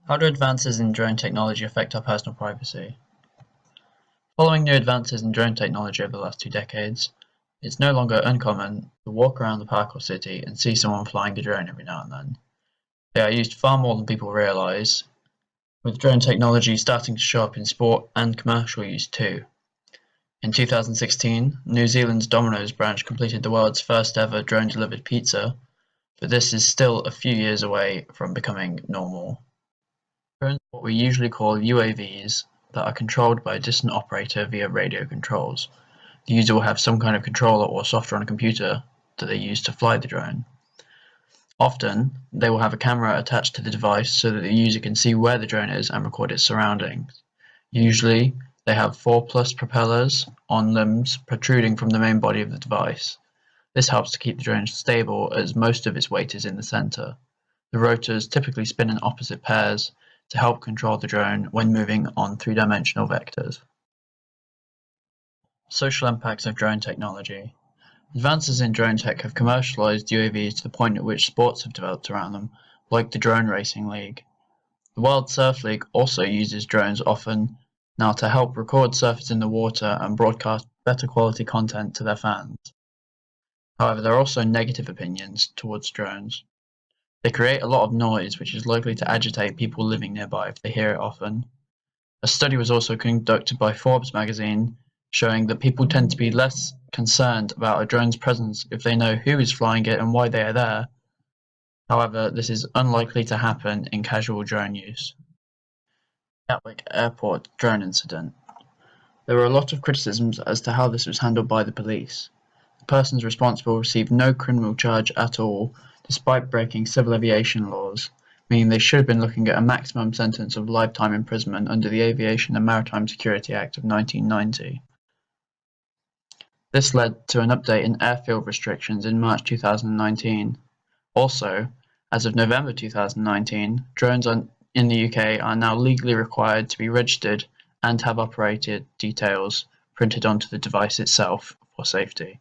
How do advances in drone technology affect our personal privacy? Following new advances in drone technology over the last 2 decades, it's no longer uncommon to walk around the park or city and see someone flying a drone every now and then. They are used far more than people realise, with drone technology starting to show up in sport and commercial use too. In 2016, New Zealand's Domino's branch completed the world's first ever drone-delivered pizza, but this is still a few years away from becoming normal. Drones are what we usually call UAVs that are controlled by a distant operator via radio controls. The user will have some kind of controller or software on a computer that they use to fly the drone. Often, they will have a camera attached to the device so that the user can see where the drone is and record its surroundings. Usually, they have 4+ propellers on limbs protruding from the main body of the device. This helps to keep the drone stable as most of its weight is in the center. The rotors typically spin in opposite pairs to help control the drone when moving on three-dimensional vectors. Social impacts of drone technology. Advances in drone tech have commercialized UAVs to the point at which sports have developed around them, like the Drone Racing League. The World Surf League also uses drones often now to help record surfers in the water and broadcast better quality content to their fans. However, there are also negative opinions towards drones. They create a lot of noise, which is likely to agitate people living nearby if they hear it often. A study was also conducted by Forbes magazine showing that people tend to be less concerned about a drone's presence if they know who is flying it and why they are there. However, this is unlikely to happen in casual drone use. Gatwick Airport drone incident. There were a lot of criticisms as to how this was handled by the police. The persons responsible received no criminal charge at all, despite breaking civil aviation laws, meaning they should have been looking at a maximum sentence of lifetime imprisonment under the Aviation and Maritime Security Act of 1990. This led to an update in airfield restrictions in March 2019. Also, as of November 2019, drones in the UK are now legally required to be registered and have operator details printed onto the device itself for safety.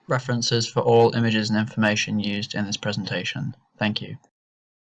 References for all images and information used in this presentation. Thank you.